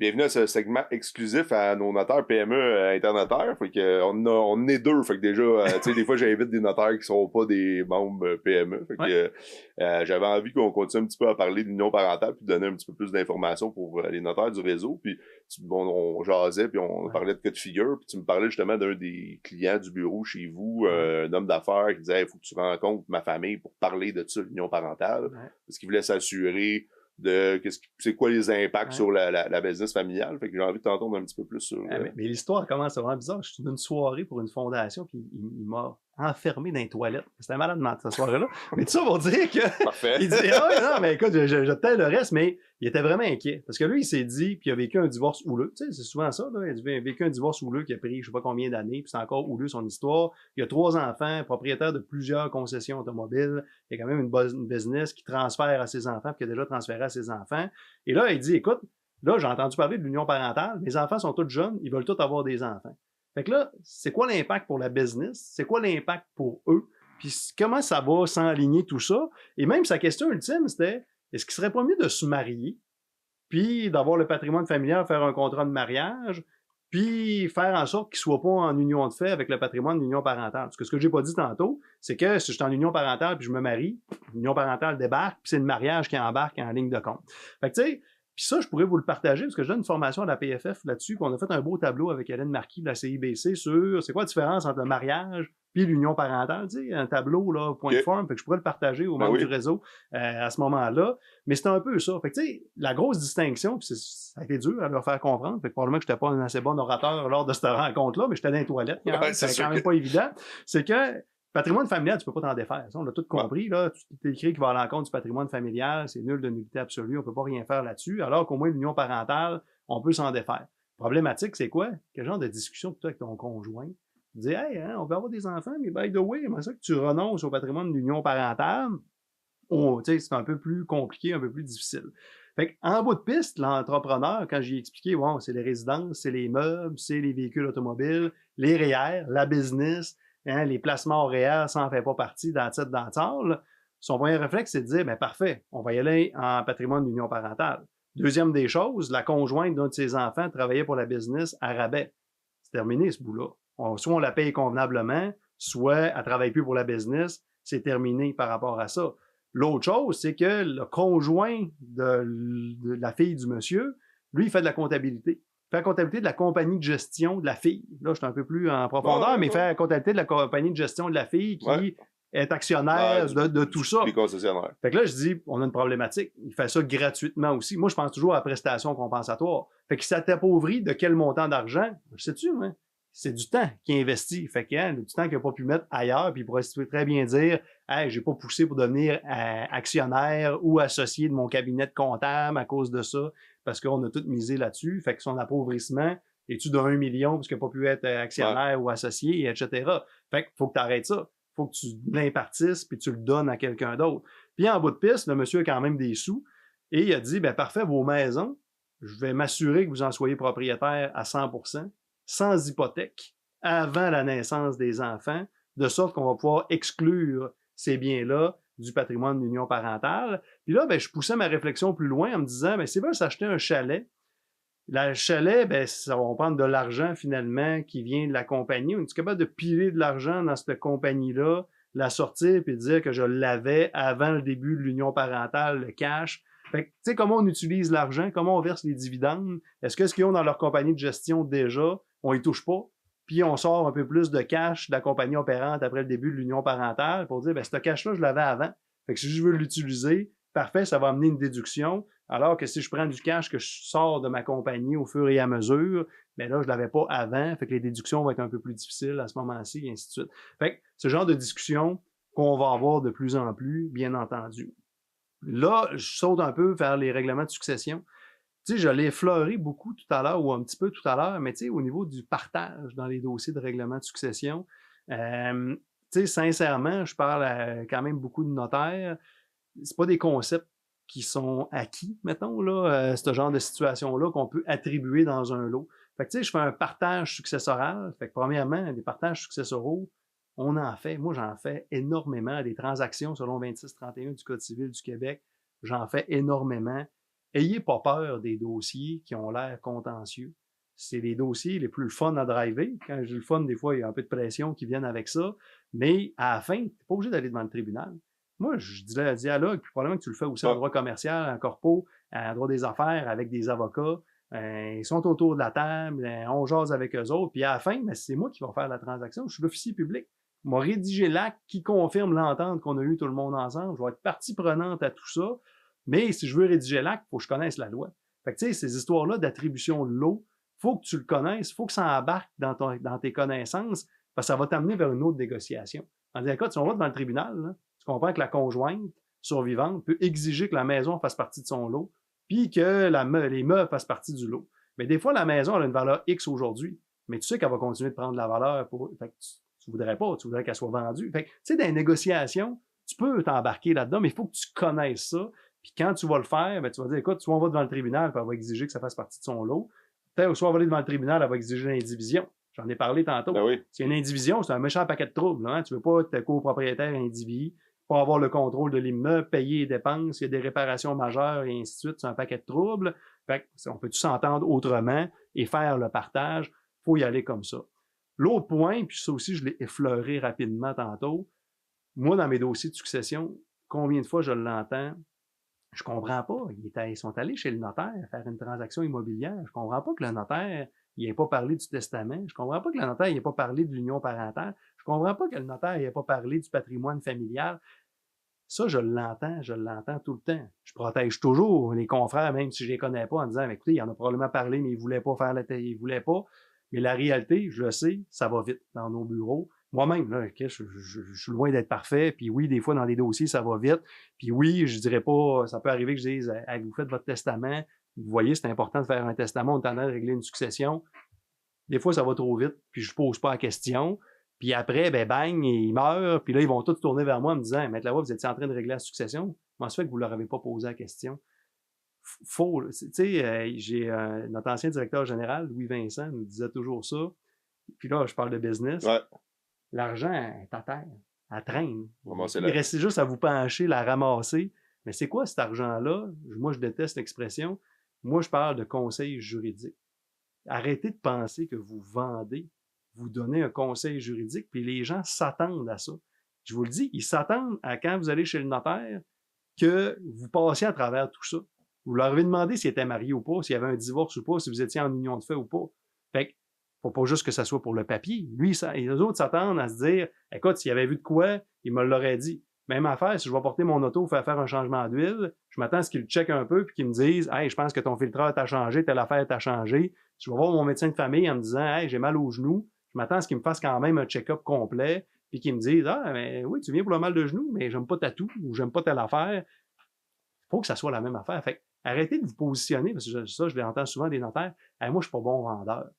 Bienvenue à ce segment exclusif à nos notaires PME internotaires. Fait que on est deux. Fait que déjà, tu sais, des fois, j'invite des notaires qui sont pas des membres PME. Fait que j'avais envie qu'on continue un petit peu à parler de l'union parentale puis donner un petit peu plus d'informations pour les notaires du réseau. Puis on jasait puis on parlait de cas de figure. Puis tu me parlais justement d'un des clients du bureau chez vous, un homme d'affaires qui disait, il faut que tu rencontres ma famille pour parler de ça, l'union parentale, parce qu'il voulait s'assurer de c'est quoi les impacts sur la business familiale. Fait que j'ai envie de t'entendre un petit peu plus sur... Mais l'histoire commence vraiment bizarre. Je suis d'une soirée pour une fondation, puis il m'a enfermé dans les toilettes. C'était malade cette soirée-là. Mais tout ça pour dire que... Parfait. Il dit, ah ouais, non, mais écoute, je tais le reste, mais il était vraiment inquiet. Parce que lui, il s'est dit, puis il a vécu un divorce houleux. Tu sais, c'est souvent ça, là. Il a vécu un divorce houleux qui a pris je sais pas combien d'années, puis c'est encore houleux son histoire. Il a 3 enfants, propriétaire de plusieurs concessions automobiles. Il y a quand même une business qui transfère à ses enfants, puis qui a déjà transféré à ses enfants. Et là, il dit, écoute, là, j'ai entendu parler de l'union parentale. Mes enfants sont tous jeunes, ils veulent tous avoir des enfants. Fait que là, c'est quoi l'impact pour la business? C'est quoi l'impact pour eux? Puis comment ça va s'enligner tout ça? Et même sa question ultime, c'était, est-ce qu'il serait pas mieux de se marier, puis d'avoir le patrimoine familial, faire un contrat de mariage, puis faire en sorte qu'il soit pas en union de fait avec le patrimoine de l'union parentale? Parce que ce que j'ai pas dit tantôt, c'est que si je suis en union parentale puis je me marie, l'union parentale débarque, puis c'est le mariage qui embarque en ligne de compte. Fait que tu sais, puis ça, je pourrais vous le partager parce que je donne une formation à la PFF là-dessus, puis on a fait un beau tableau avec Hélène Marquis de la CIBC sur c'est quoi la différence entre le mariage puis l'union parentale, tu sais, un tableau, là, point de forme, fait que je pourrais le partager aux membres du réseau à ce moment-là. Mais c'était un peu ça. Fait que, tu sais, la grosse distinction, puis ça a été dur à leur faire comprendre, fait que probablement que j'étais pas un assez bon orateur lors de cette rencontre-là, mais j'étais dans les toilettes, c'est quand même pas évident, c'est que patrimoine familial, tu peux pas t'en défaire. Ça, on l'a tout compris, là. Tout est écrit qui va à l'encontre du patrimoine familial, c'est nul de nullité absolue, on peut pas rien faire là-dessus, alors qu'au moins l'union parentale, on peut s'en défaire. Problématique, c'est quoi? Quel genre de discussion toi avec ton conjoint? Tu dis, hey, hein, on veut avoir des enfants, mais by the way, c'est ça que tu renonces au patrimoine de l'union parentale. Oh, tu sais, c'est un peu plus compliqué, un peu plus difficile. Fait qu'en bout de piste, l'entrepreneur, quand j'ai expliqué, wow, c'est les résidences, c'est les meubles, c'est les véhicules automobiles, les REER, la business, hein, les placements horaires, ça en fait pas partie dans la tête d'entendre. Son premier réflexe, c'est de dire, ben parfait, on va y aller en patrimoine d'union parentale. Deuxième des choses, la conjointe d'un de ses enfants travaillait pour la business à rabais. C'est terminé ce bout-là. Soit on la paye convenablement, soit elle travaille plus pour la business, c'est terminé par rapport à ça. L'autre chose, c'est que le conjoint de la fille du monsieur, lui, il fait de la comptabilité. Il fait la comptabilité de la compagnie de gestion de la fille. Là, je suis un peu plus en profondeur, mais il fait la comptabilité de la compagnie de gestion de la fille qui est actionnaire de tout ça. Fait que là, je dis, on a une problématique. Il fait ça gratuitement aussi. Moi, je pense toujours à la prestation compensatoire. Fait qu'il s'est appauvri de quel montant d'argent? Je sais-tu, hein? C'est du temps qu'il investit. Fait que, hein, du temps qu'il n'a pas pu mettre ailleurs, puis il pourrait très bien dire, hey, j'ai pas poussé pour devenir actionnaire ou associé de mon cabinet de comptable à cause de ça, parce qu'on a tout misé là-dessus. Fait que son appauvrissement est-tu de 1 million parce qu'il n'a pas pu être actionnaire ou associé, etc. Fait que faut que tu arrêtes ça. Faut que tu l'impartisses puis tu le donnes à quelqu'un d'autre. Puis en bout de piste, le monsieur a quand même des sous et il a dit, ben parfait, vos maisons, je vais m'assurer que vous en soyez propriétaire à 100%, sans hypothèque, avant la naissance des enfants, de sorte qu'on va pouvoir exclure ces biens-là du patrimoine de l'union parentale. Puis là, ben, je poussais ma réflexion plus loin en me disant, ben, s'ils veulent s'acheter un chalet, le chalet, ben, ça va prendre de l'argent finalement qui vient de la compagnie. On est capable de piler de l'argent dans cette compagnie-là, la sortir puis dire que je l'avais avant le début de l'union parentale, le cash. Fait que, tu sais, comment on utilise l'argent, comment on verse les dividendes, est-ce que ce qu'ils ont dans leur compagnie de gestion déjà, on y touche pas, puis on sort un peu plus de cash de la compagnie opérante après le début de l'union parentale pour dire, ben, ce cash-là, je l'avais avant. Fait que si je veux l'utiliser, parfait, ça va amener une déduction. Alors que si je prends du cash que je sors de ma compagnie au fur et à mesure, ben là, je l'avais pas avant, fait que les déductions vont être un peu plus difficiles à ce moment-ci, et ainsi de suite. Fait que ce genre de discussion qu'on va avoir de plus en plus, bien entendu. Là, je saute un peu vers les règlements de succession. Tu sais, je l'ai effleuré beaucoup tout à l'heure, ou un petit peu tout à l'heure, mais tu sais, au niveau du partage dans les dossiers de règlement de succession, tu sais, sincèrement, je parle à quand même beaucoup de notaires. C'est pas des concepts qui sont acquis, mettons, là, ce genre de situation-là qu'on peut attribuer dans un lot. Fait que, tu sais, je fais un partage successoral. Fait que, premièrement, des partages successoraux, on en fait. Moi, j'en fais énormément. Des transactions selon 2631 du Code civil du Québec, j'en fais énormément. ayez pas peur des dossiers qui ont l'air contentieux. C'est les dossiers les plus fun à driver. Quand je dis le fun, des fois, il y a un peu de pression qui vient avec ça. Mais à la fin, tu n'es pas obligé d'aller devant le tribunal. Moi, je dis le dialogue, puis probablement que tu le fais aussi en droit commercial, en corpo, en droit des affaires, avec des avocats. Ils sont autour de la table, on jase avec eux autres, puis à la fin, ben, c'est moi qui vais faire la transaction. Je suis l'officier public. Je vais rédiger l'acte qui confirme l'entente qu'on a eue tout le monde ensemble. Je vais être partie prenante à tout ça. Mais si je veux rédiger l'acte, il faut que je connaisse la loi. Fait que tu sais, ces histoires-là d'attribution de l'eau, faut que tu le connaisses, faut que ça embarque dans tes connaissances, parce que ça va t'amener vers une autre négociation. En disant, écoute, si on va devant le tribunal, là, tu comprends que la conjointe survivante peut exiger que la maison fasse partie de son lot, puis que les meubles fassent partie du lot. Mais des fois, la maison elle a une valeur X aujourd'hui, mais tu sais qu'elle va continuer de prendre de la valeur pour. Fait que tu voudrais pas, tu voudrais qu'elle soit vendue. Fait que, tu sais, dans les négociations, tu peux t'embarquer là-dedans, mais il faut que tu connaisses ça. Puis quand tu vas le faire, ben, tu vas dire, écoute, soit on va devant le tribunal, puis elle va exiger que ça fasse partie de son lot. Peut-être soit on va aller devant le tribunal, elle va exiger l'indivision. J'en ai parlé tantôt. Ben oui. C'est une indivision, c'est un méchant paquet de troubles. Hein? Tu veux pas être copropriétaire individu, pas avoir le contrôle de l'immeuble, payer les dépenses, il y a des réparations majeures et ainsi de suite. C'est un paquet de troubles. Fait que, on peut-tu s'entendre autrement et faire le partage? Faut y aller comme ça. L'autre point, puis ça aussi, je l'ai effleuré rapidement tantôt. Moi, dans mes dossiers de succession, combien de fois je l'entends? Je comprends pas. Ils sont allés chez le notaire faire une transaction immobilière. Je comprends pas que le notaire il n'ait pas parlé du testament. Je comprends pas que le notaire n'ait pas parlé de l'union parentale. Je comprends pas que le notaire n'ait pas parlé du patrimoine familial. Ça, je l'entends tout le temps. Je protège toujours les confrères, même si je les connais pas, en disant, écoutez, il en a probablement parlé, mais il voulait pas faire il voulait pas. Mais la réalité, je le sais, ça va vite dans nos bureaux. Moi-même, là, je suis loin d'être parfait. Puis oui, des fois, dans les dossiers, ça va vite. Puis oui, je dirais pas, ça peut arriver que je dise, hey, vous faites votre testament. Vous voyez, c'est important de faire un testament, on est en train de régler une succession. Des fois, ça va trop vite, puis je pose pas la question. Puis après, ben bang, il meurt. Puis là, ils vont tous tourner vers moi en me disant, Maître Lavoie, vous étiez en train de régler la succession. Comment ça fait que vous leur avez pas posé la question? Faux. Tu sais, j'ai notre ancien directeur général, Louis Vincent, nous disait toujours ça. Puis là, je parle de business. Ouais. L'argent est à terre. Elle traîne. Il reste juste à vous pencher, la ramasser. Mais c'est quoi cet argent-là? Moi, je déteste l'expression. Moi, je parle de conseil juridique. Arrêtez de penser que vous vendez, vous donnez un conseil juridique, puis les gens s'attendent à ça. Je vous le dis, ils s'attendent à quand vous allez chez le notaire que vous passiez à travers tout ça. Vous leur avez demandé s'ils étaient mariés ou pas, s'il y avait un divorce ou pas, si vous étiez en union de fait ou pas. Fait que, faut pas juste que ça soit pour le papier. Lui, les autres s'attendent à se dire, écoute, s'il avait vu de quoi, il me l'aurait dit. Même affaire, si je vais porter mon auto faire un changement d'huile, je m'attends à ce qu'il le check un peu puis qu'il me dise, hey, je pense que ton filtreur t'a changé, telle affaire t'a changé. Je vais voir mon médecin de famille en me disant, hey, j'ai mal au genou. Je m'attends à ce qu'il me fasse quand même un check-up complet puis qu'il me dise, ah, mais oui, tu viens pour le mal de genou, mais j'aime pas ta toux ou j'aime pas telle affaire. Faut que ça soit la même affaire. Fait arrêtez de vous positionner, parce que ça, je l'entends souvent des notaires. Hey, moi, je suis pas bon vendeur.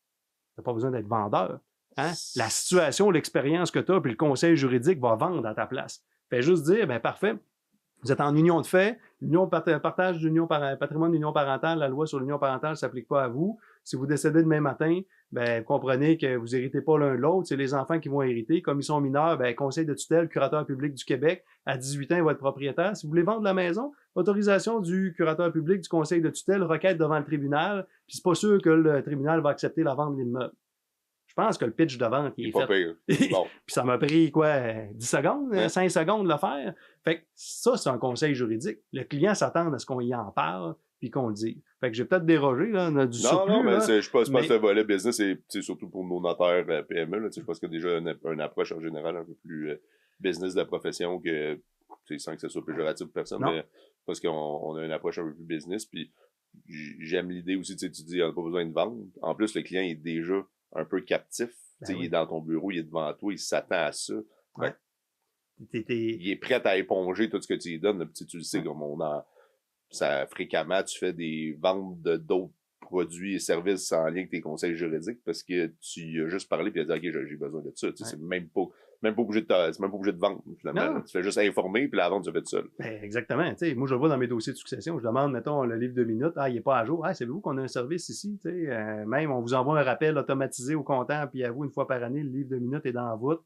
T'as pas besoin d'être vendeur. Hein? La situation, l'expérience que tu as, puis le conseil juridique va vendre à ta place. Fais juste dire, ben parfait, vous êtes en union de fait, partage d'union patrimoine d'union parentale, la loi sur l'union parentale ne s'applique pas à vous. Si vous décédez demain matin, ben vous comprenez que vous héritez pas l'un de l'autre, c'est les enfants qui vont hériter. Comme ils sont mineurs, ben conseil de tutelle, curateur public du Québec, à 18 ans, il va être propriétaire. Si vous voulez vendre la maison, autorisation du curateur public du conseil de tutelle, requête devant le tribunal, puis c'est pas sûr que le tribunal va accepter la vente de l'immeuble. Je pense que le pitch de vente, il est fait. Bon. Puis ça m'a pris, 10 secondes, 5 secondes de le faire. Fait que ça, c'est un conseil juridique. Le client s'attend à ce qu'on y en parle puis qu'on le dise. Fait que j'ai peut-être dérogé, là, on a du surplus. Non, mais là, je pense que le volet business, c'est surtout pour nos notaires PME. Là, je pense qu'il y a déjà une approche en général un peu plus business de la profession que, sans que ce soit péjoratif pour personne, mais parce qu'on a une approche un peu plus business. Puis j'aime l'idée aussi, tu dis, on n'a pas besoin de vendre. En plus, le client est déjà un peu captif. Ben il est dans ton bureau, il est devant toi, il s'attend à ça. Ouais. Il est prêt à éponger tout ce que tu lui donnes. Tu le sais, comme ça, fréquemment, tu fais des ventes d'autres produits et services en lien avec tes conseils juridiques parce que tu as juste parlé et tu as dit, OK, j'ai besoin de ça. C'est même pas obligé de vendre, finalement. Tu fais juste informer puis la vente, tu fais tout seul. Ben, exactement. Moi, je le vois dans mes dossiers de succession. Je demande, mettons, le livre de minutes. Ah, il n'est pas à jour. Ah, savez-vous qu'on a un service ici? Même, on vous envoie un rappel automatisé au comptant puis à vous, une fois par année, le livre de minutes est dans la voûte.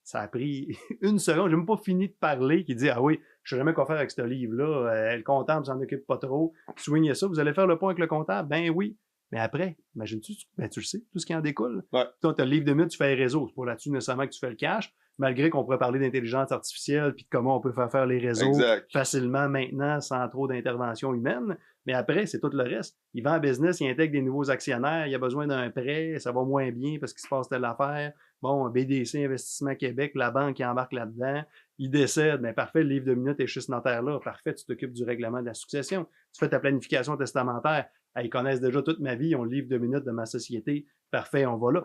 Ça a pris une seconde, j'ai même pas fini de parler, qui dit « Ah oui, je sais jamais quoi faire avec ce livre-là, le comptable s'en occupe pas trop, soignez ça, vous allez faire le point avec le comptable? » Ben oui. Mais après, imagines-tu, ben tu le sais, tout ce qui en découle. Ouais. Toi, tu as le livre de mythes, tu fais les réseaux. C'est pas là-dessus nécessairement que tu fais le cash, malgré qu'on pourrait parler d'intelligence artificielle puis de comment on peut faire les réseaux facilement maintenant sans trop d'intervention humaine. Mais après, c'est tout le reste. Il vend en business, il intègre des nouveaux actionnaires, il a besoin d'un prêt, ça va moins bien parce qu'il se passe telle affaire. Bon, BDC, Investissement Québec, la banque qui embarque là-dedans. Il décède, ben parfait, le livre de minutes est chez ce notaire-là. Parfait, tu t'occupes du règlement de la succession. Tu fais ta planification testamentaire. Ils connaissent déjà toute ma vie, ils ont le livre de minutes de ma société. Parfait, on va là.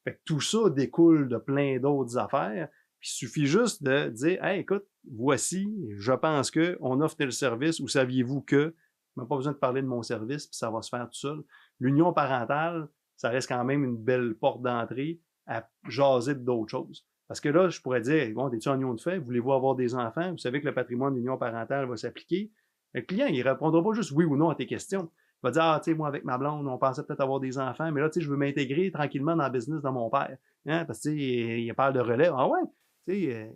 Fait que tout ça découle de plein d'autres affaires. Puis il suffit juste de dire, hey, écoute, voici, je pense que on offre tel service, ou saviez-vous que, même pas besoin de parler de mon service, puis ça va se faire tout seul. L'union parentale, ça reste quand même une belle porte d'entrée à jaser d'autres choses. Parce que là, je pourrais dire, bon, t'es-tu en union de fait? Voulez-vous avoir des enfants? Vous savez que le patrimoine d'union parentale va s'appliquer. Le client, il répondra pas juste oui ou non à tes questions. Il va dire, ah, tu sais, moi, avec ma blonde, on pensait peut-être avoir des enfants, mais là, tu sais, je veux m'intégrer tranquillement dans le business de mon père. Hein? Parce que, tu sais, il parle de relève. Ah ouais? Tu sais,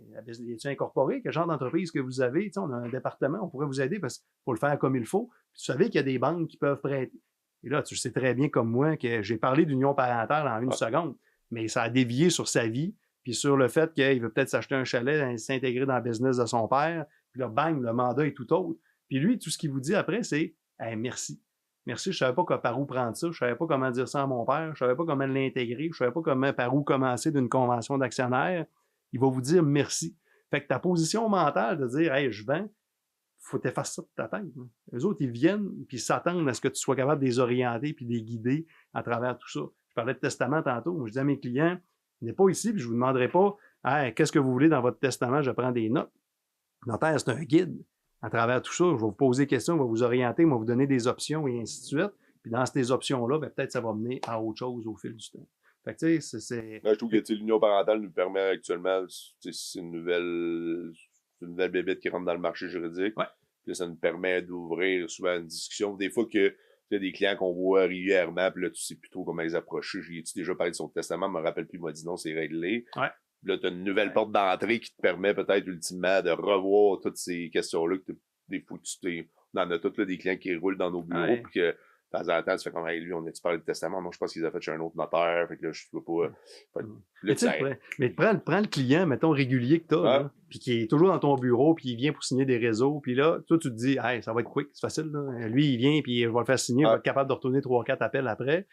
es-tu incorporé? Quel genre d'entreprise que vous avez? Tu sais, on a un département, on pourrait vous aider parce qu'il faut le faire comme il faut. Puis, tu savais qu'il y a des banques qui peuvent prêter. Et là, tu sais très bien comme moi que j'ai parlé d'union parentale en une seconde, mais ça a dévié sur sa vie, puis sur le fait qu'il veut peut-être s'acheter un chalet, s'intégrer dans le business de son père, puis là, bang, le mandat est tout autre. Puis lui, tout ce qu'il vous dit après, c'est hey, « merci ». Merci, je savais pas par où prendre ça, je savais pas comment dire ça à mon père, je savais pas comment l'intégrer, je savais pas par où commencer d'une convention d'actionnaire. Il va vous dire merci. Fait que ta position mentale de dire, hey, je vends, faut t'effacer ça de ta tête. Hein. Eux autres, ils viennent puis s'attendent à ce que tu sois capable de les orienter puis de les guider à travers tout ça. Je parlais de testament tantôt. Moi, je dis à mes clients, venez pas ici puis je vous demanderai pas, hey, qu'est-ce que vous voulez dans votre testament? Je prends des notes. Le notaire, c'est un guide. À travers tout ça, je vais vous poser des questions, je vais vous orienter, je vais vous donner des options et ainsi de suite. Puis dans ces options-là, ben, peut-être ça va mener à autre chose au fil du temps. Fait que, tu sais, c'est... je trouve que l'union parentale nous permet actuellement, c'est une nouvelle bébête qui rentre dans le marché juridique. Ouais. Puis là, ça nous permet d'ouvrir souvent une discussion. Des fois que il y a des clients qu'on voit régulièrement, puis là, tu sais plus trop comment les approcher. J'ai-tu déjà parlé de son testament, je me rappelle plus, il m'a dit non, c'est réglé. Ouais. Là, tu as une nouvelle porte d'entrée qui te permet peut-être ultimement de revoir toutes ces questions-là que des fois on en a toutes là, des clients qui roulent dans nos bureaux, puis que de temps en temps, tu fais comme hey, lui, on a-tu parlé de testament? Non, je pense qu'ils ont fait chez un autre notaire, fait que là, je ne peux pas. Mais prends le client, mettons, régulier que tu as, puis qui est toujours dans ton bureau, puis il vient pour signer des réseaux, puis là, toi, tu te dis, hey, ça va être quick, c'est facile, là. Lui, il vient, puis je vais le faire signer, il va être capable de retourner 3-4 appels après.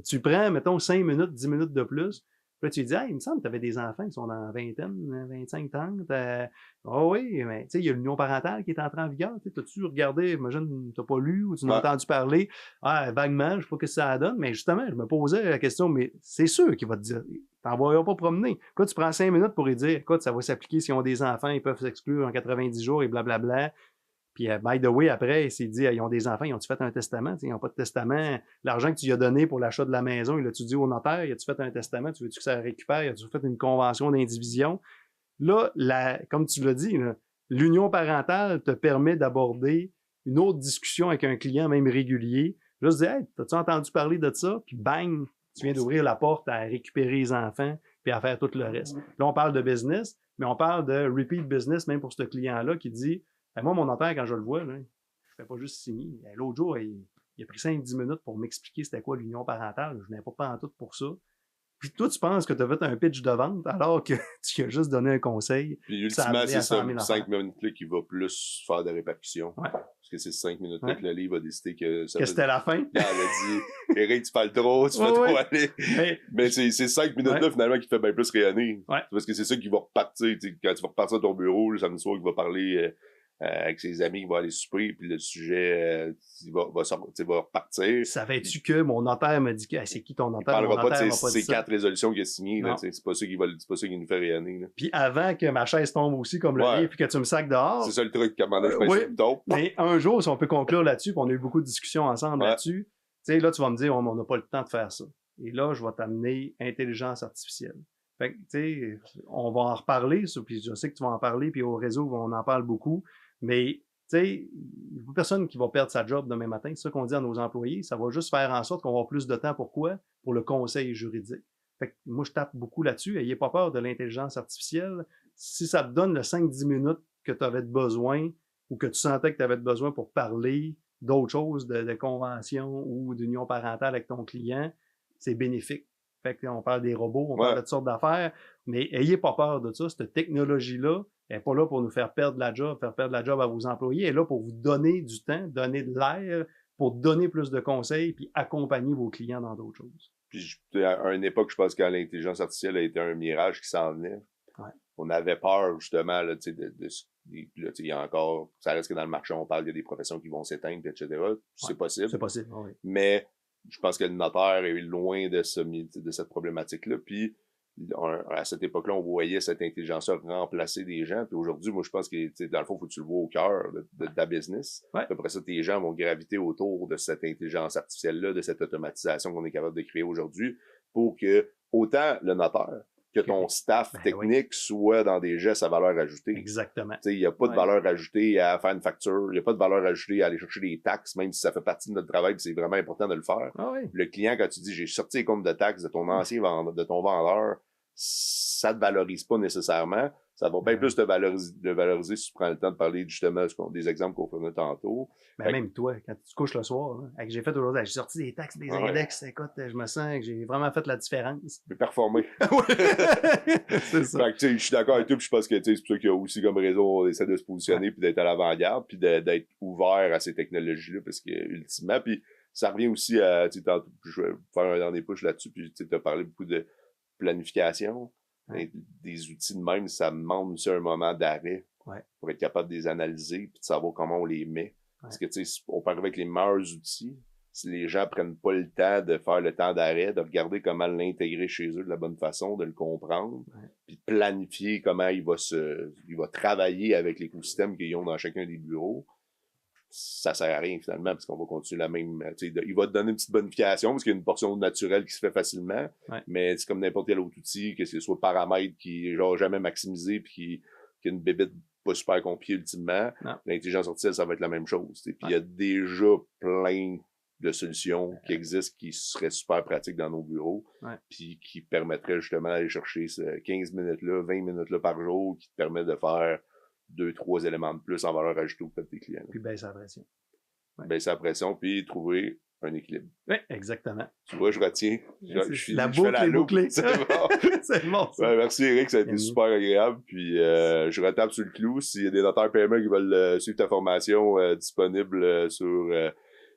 Tu prends, mettons, 5 minutes, 10 minutes de plus. Puis là, tu lui dis, hey, il me semble que tu avais des enfants qui sont dans la vingtaine, 25 ans. Oh oui, mais tu sais, il y a l'union parentale qui est entrée en vigueur. T'as-tu regardé, imagine, t'as pas lu ou tu n'as entendu parler? Ah, vaguement, je sais pas ce que ça donne, mais justement, je me posais la question, mais c'est sûr qu'il va te dire, t'envoiras pas promener. Quand tu prends 5 minutes pour lui dire, écoute, ça va s'appliquer s'ils ont des enfants, ils peuvent s'exclure en 90 jours et blablabla. Puis, by the way, après, il s'est dit, ils ont des enfants, ils ont-tu fait un testament? T'sais, ils n'ont pas de testament. L'argent que tu lui as donné pour l'achat de la maison, il l'a-tu dit au notaire? Y a-tu fait un testament? Tu veux-tu que ça récupère? Y a-tu fait une convention d'indivision? Là, comme tu l'as dit, l'union parentale te permet d'aborder une autre discussion avec un client, même régulier. Juste dire, hey, t'as-tu entendu parler de ça? Puis bang, tu viens d'ouvrir la porte à récupérer les enfants puis à faire tout le reste. Là, on parle de business, mais on parle de repeat business même pour ce client-là qui dit, moi, mon notaire, quand je le vois, là, je fais pas juste signer. L'autre jour, il a pris 5-10 minutes pour m'expliquer c'était quoi l'union parentale. Je n'ai pas en tout pour ça. Puis toi, tu penses que tu as fait un pitch de vente alors que tu as juste donné un conseil. Puis ultimement, c'est ça, 5 minutes-là qui va plus faire des répercussions. Ouais. Parce que c'est 5 minutes-là que le livre a décidé que ça. Que c'était la fin. Il a dit, Eric, tu parles trop, tu fais trop aller. Mais c'est 5 minutes-là, finalement, qui te fait bien plus rayonner. Ouais. Parce que c'est ça qui va repartir. Quand tu vas repartir à ton bureau, le samedi soir, il va parler avec ses amis, il va aller souper, puis le sujet va repartir. Savais-tu que mon notaire m'a dit que c'est qui ton notaire? Il parlera pas de ces 4 résolutions qu'il a signées. C'est pas ça qui nous fait rayonner. Là. Puis avant que ma chaise tombe aussi comme le livre, puis que tu me sacs dehors. C'est ça le truc, comme je pense top. Mais un jour, si on peut conclure là-dessus, puis on a eu beaucoup de discussions ensemble là-dessus, tu sais, là, tu vas me dire, on n'a pas le temps de faire ça. Et là, je vais t'amener intelligence artificielle. Fait que, tu sais, on va en reparler, puis je sais que tu vas en parler, puis au réseau, on en parle beaucoup. Mais, tu sais, il n'y a personne qui va perdre sa job demain matin. C'est ça qu'on dit à nos employés. Ça va juste faire en sorte qu'on va avoir plus de temps. Pourquoi? Pour le conseil juridique. Fait que moi, je tape beaucoup là-dessus. Ayez pas peur de l'intelligence artificielle. Si ça te donne le 5-10 minutes que tu avais besoin ou que tu sentais que tu avais besoin pour parler d'autres choses, de convention ou d'union parentale avec ton client, c'est bénéfique. Fait que on parle des robots, on parle de toutes sortes d'affaires, mais ayez pas peur de ça. Cette technologie-là, elle n'est pas là pour nous faire perdre la job à vos employés. Elle est là pour vous donner du temps, donner de l'air, pour donner plus de conseils, puis accompagner vos clients dans d'autres choses. Puis à une époque, je pense que l'intelligence artificielle a été un mirage qui s'en venait. Ouais. On avait peur, justement, là, il y a encore, ça reste que dans le marché, on parle, il y a des professions qui vont s'éteindre, etc. C'est possible. C'est possible, oui. Mais je pense que le notaire est loin de cette problématique-là. Puis, à cette époque-là, on voyait cette intelligence-là remplacer des gens. Puis aujourd'hui, moi, je pense que, dans le fond, il faut que tu le vois au cœur de ta business. Ouais. Après ça, tes gens vont graviter autour de cette intelligence artificielle-là, de cette automatisation qu'on est capable de créer aujourd'hui pour que autant le notaire que ton staff technique soit dans des gestes à valeur ajoutée. Exactement. Il n'y a pas de valeur ajoutée à faire une facture, il n'y a pas de valeur ajoutée à aller chercher des taxes, même si ça fait partie de notre travail, c'est vraiment important de le faire. Ah oui. Le client, quand tu dis j'ai sorti les comptes de taxes de ton ancien de ton vendeur, ça te valorise pas nécessairement. Ça va bien plus te valoriser si tu prends le temps de parler justement des exemples qu'on prenait tantôt. Ben même toi, quand tu te couches le soir, hein, j'ai fait aujourd'hui, j'ai sorti des taxes, des index, écoute, je me sens que j'ai vraiment fait la différence. Tu peux performer. C'est ça. Fait que, je suis d'accord avec toi, puis je pense que c'est pour ça qu'il y a aussi comme raison, on essaie de se positionner puis d'être à l'avant-garde, puis d'être ouvert à ces technologies-là, parce que ultimement, puis ça revient aussi à, je vais faire un dernier push là-dessus, puis tu as parlé beaucoup de planification. Des outils de même, ça demande aussi un moment d'arrêt pour être capable de les analyser puis de savoir comment on les met. Parce que, tu sais, on part avec les meilleurs outils. Si les gens prennent pas le temps de faire le temps d'arrêt, de regarder comment l'intégrer chez eux de la bonne façon, de le comprendre, puis de planifier comment il va travailler avec l'écosystème qu'ils ont dans chacun des bureaux, ça sert à rien finalement parce qu'on va continuer la même, il va te donner une petite bonification parce qu'il y a une portion naturelle qui se fait facilement, mais c'est comme n'importe quel autre outil, que ce soit paramètre qui est genre jamais maximisé puis qui a une bébête pas super compliquée ultimement. L'intelligence artificielle, ça va être la même chose. Puis il y a déjà plein de solutions qui existent qui seraient super pratiques dans nos bureaux puis qui permettraient justement d'aller chercher ce 15 minutes là, 20 minutes là par jour qui te permet de faire 2-3 éléments de plus en valeur ajoutée auprès de tes clients. Puis baisser la pression. Baisser la pression, puis trouver un équilibre. Oui, exactement. Tu vois, je retiens. La boucle est bouclée. C'est bon. C'est bon, ça. Merci, Eric. Ça a été super agréable. Puis, je retape sur le clou. S'il y a des notaires PME qui veulent suivre ta formation disponible sur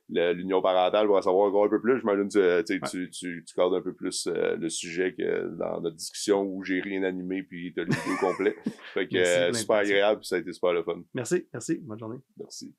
l'union parentale pour en savoir encore un peu plus, j'imagine que tu cadres un peu plus le sujet que dans notre discussion où j'ai rien animé puis t'as le vidéo complet. Fait que super agréable puis ça a été super le fun. Merci. Bonne journée. Merci.